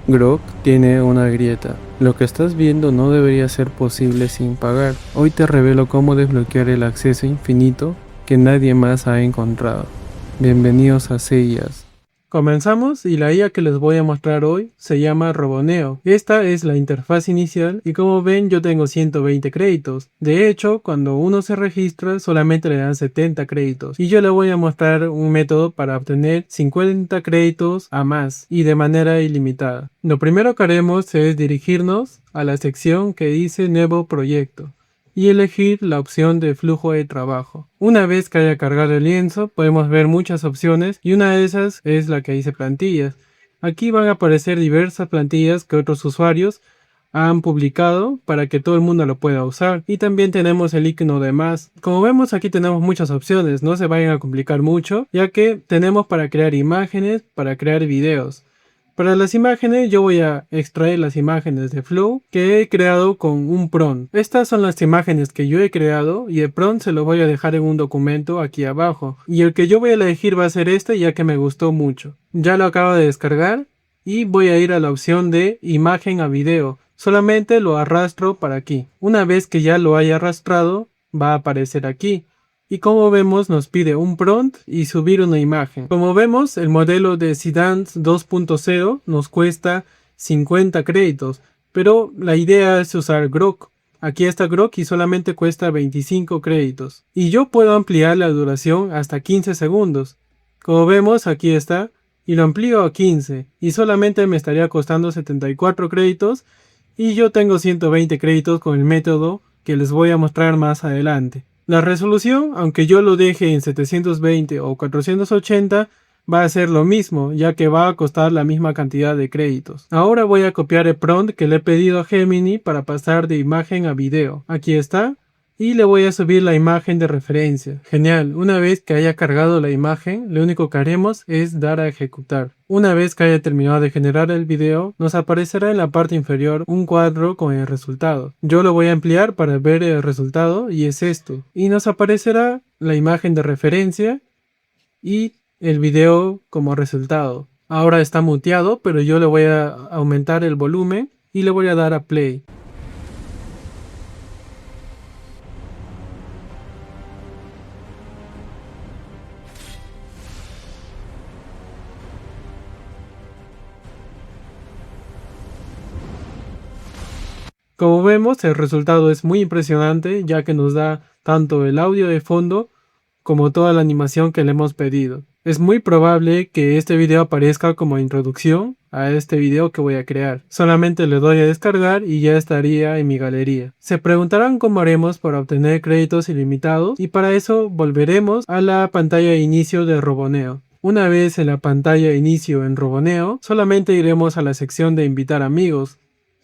Grok tiene una grieta. Lo que estás viendo no debería ser posible sin pagar. Hoy te revelo cómo desbloquear el acceso infinito que nadie más ha encontrado. Bienvenidos a Sellas. Comenzamos y la IA que les voy a mostrar hoy se llama Roboneo. Esta es la interfaz inicial y como ven yo tengo 120 créditos. De hecho, cuando uno se registra solamente le dan 70 créditos. Y yo le voy a mostrar un método para obtener 50 créditos a más y de manera ilimitada. Lo primero que haremos es dirigirnos a la sección que dice Nuevo Proyecto y elegir la opción de flujo de trabajo. Una vez que haya cargado el lienzo, podemos ver muchas opciones y una de esas es la que dice plantillas. Aquí van a aparecer diversas plantillas que otros usuarios han publicado para que todo el mundo lo pueda usar. Y también tenemos el icono de más. Como vemos, aquí tenemos muchas opciones, no se vayan a complicar mucho, ya que tenemos para crear imágenes, para crear videos. Para las imágenes yo voy a extraer las imágenes de Flow que he creado con un prompt. Estas son las imágenes que yo he creado y el prompt se lo voy a dejar en un documento aquí abajo. Y el que yo voy a elegir va a ser este ya que me gustó mucho. Ya lo acabo de descargar y voy a ir a la opción de imagen a video. Solamente lo arrastro para aquí. Una vez que ya lo haya arrastrado va a aparecer aquí. Y como vemos nos pide un prompt y subir una imagen. Como vemos el modelo de Seedance 2.0 nos cuesta 50 créditos. Pero la idea es usar Grok. Aquí está Grok y solamente cuesta 25 créditos. Y yo puedo ampliar la duración hasta 15 segundos. Como vemos aquí está. Y lo amplío a 15. Y solamente me estaría costando 74 créditos. Y yo tengo 120 créditos con el método que les voy a mostrar más adelante. La resolución, aunque yo lo deje en 720 o 480, va a ser lo mismo, ya que va a costar la misma cantidad de créditos. Ahora voy a copiar el prompt que le he pedido a Gemini para pasar de imagen a video. Aquí está. Y le voy a subir la imagen de referencia. Genial, una vez que haya cargado la imagen, lo único que haremos es dar a ejecutar. Una vez que haya terminado de generar el video, nos aparecerá en la parte inferior un cuadro con el resultado. Yo lo voy a ampliar para ver el resultado y es esto. Y nos aparecerá la imagen de referencia y el video como resultado. Ahora está muteado, pero yo le voy a aumentar el volumen y le voy a dar a play. Como vemos, el resultado es muy impresionante ya que nos da tanto el audio de fondo como toda la animación que le hemos pedido. Es muy probable que este video aparezca como introducción a este video que voy a crear. Solamente le doy a descargar y ya estaría en mi galería. Se preguntarán cómo haremos para obtener créditos ilimitados y para eso volveremos a la pantalla de inicio de Roboneo. Una vez en la pantalla de inicio en Roboneo, solamente iremos a la sección de invitar amigos.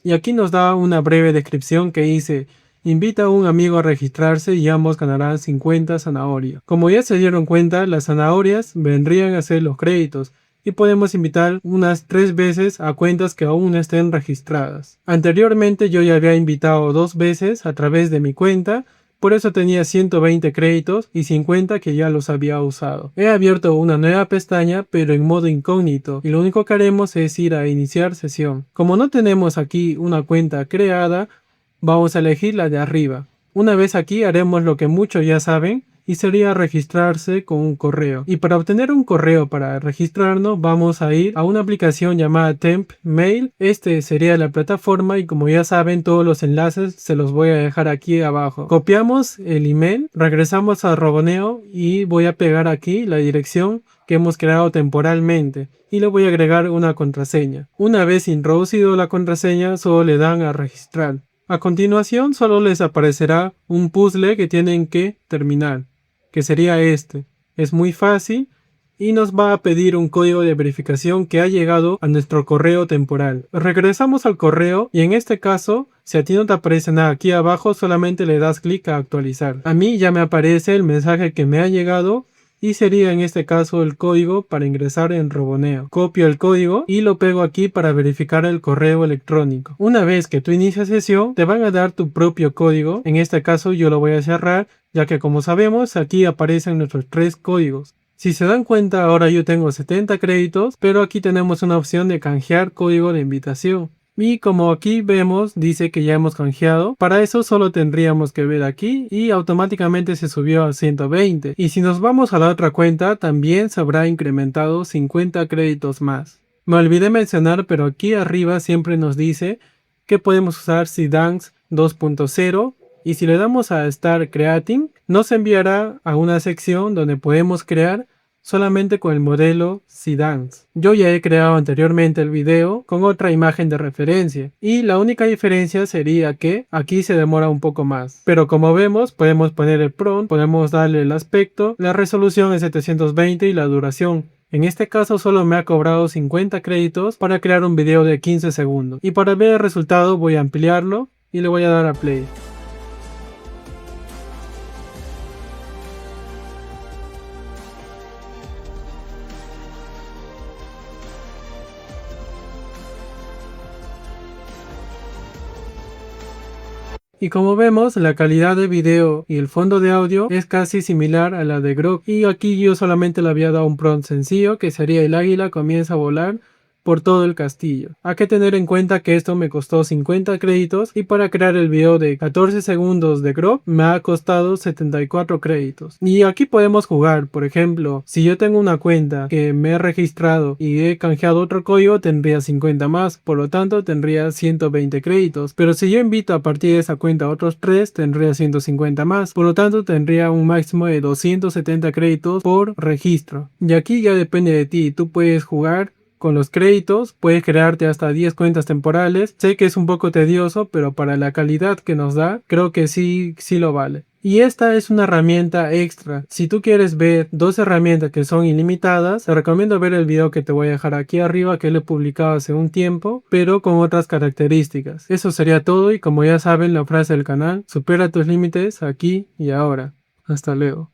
Y aquí nos da una breve descripción que dice: invita a un amigo a registrarse y ambos ganarán 50 zanahorias. Como ya se dieron cuenta, las zanahorias vendrían a ser los créditos y podemos invitar unas 3 veces a cuentas que aún no estén registradas. Anteriormente yo ya había invitado 2 veces a través de mi cuenta, por eso tenía 120 créditos y 50 que ya los había usado. He abierto una nueva pestaña pero en modo incógnito y lo único que haremos es ir a iniciar sesión. Como no tenemos aquí una cuenta creada, vamos a elegir la de arriba. Una vez aquí haremos lo que muchos ya saben y sería registrarse con un correo. Y para obtener un correo para registrarnos vamos a ir a una aplicación llamada Temp Mail. Este sería la plataforma y como ya saben todos los enlaces se los voy a dejar aquí abajo. Copiamos el email, regresamos a Roboneo y voy a pegar aquí la dirección que hemos creado temporalmente y le voy a agregar una contraseña. Una vez introducido la contraseña solo le dan a registrar. A continuación solo les aparecerá un puzzle que tienen que terminar, que sería este. Es muy fácil y nos va a pedir un código de verificación que ha llegado a nuestro correo temporal. Regresamos al correo y en este caso, si a ti no te aparece nada aquí abajo, solamente le das clic a actualizar. A mí ya me aparece el mensaje que me ha llegado y sería en este caso el código para ingresar en Roboneo. Copio el código y lo pego aquí para verificar el correo electrónico. Una vez que tú inicias sesión, te van a dar tu propio código. En este caso yo lo voy a cerrar, ya que como sabemos aquí aparecen nuestros 3 códigos. Si se dan cuenta, ahora yo tengo 70 créditos, pero aquí tenemos una opción de canjear código de invitación. Y como aquí vemos, dice que ya hemos canjeado. Para eso solo tendríamos que ver aquí y automáticamente se subió a 120. Y si nos vamos a la otra cuenta, también se habrá incrementado 50 créditos más. Me olvidé mencionar, pero aquí arriba siempre nos dice que podemos usar Seedance 2.0 y si le damos a Start Creating, nos enviará a una sección donde podemos crear solamente con el modelo Seedance. Yo ya he creado anteriormente el video con otra imagen de referencia y la única diferencia sería que aquí se demora un poco más. Pero como vemos, podemos poner el prompt, podemos darle el aspecto, la resolución es 720 y la duración. En este caso solo me ha cobrado 50 créditos para crear un video de 15 segundos. Y para ver el resultado voy a ampliarlo y le voy a dar a play. Y como vemos, la calidad de video y el fondo de audio es casi similar a la de Grok. Y aquí yo solamente le había dado un prompt sencillo que sería el águila comienza a volar por todo el castillo. Hay que tener en cuenta que esto me costó 50 créditos y para crear el video de 14 segundos de Grok me ha costado 74 créditos. Y aquí podemos jugar, por ejemplo, si yo tengo una cuenta que me he registrado y he canjeado otro código tendría 50 más, por lo tanto tendría 120 créditos. Pero si yo invito a partir de esa cuenta a otros 3 tendría 150 más, por lo tanto tendría un máximo de 270 créditos por registro. Y aquí ya depende de ti, tú puedes jugar con los créditos, puedes crearte hasta 10 cuentas temporales. Sé que es un poco tedioso, pero para la calidad que nos da, creo que sí lo vale. Y esta es una herramienta extra. Si tú quieres ver dos herramientas que son ilimitadas, te recomiendo ver el video que te voy a dejar aquí arriba, que lo he publicado hace un tiempo, pero con otras características. Eso sería todo y como ya saben la frase del canal, supera tus límites aquí y ahora. Hasta luego.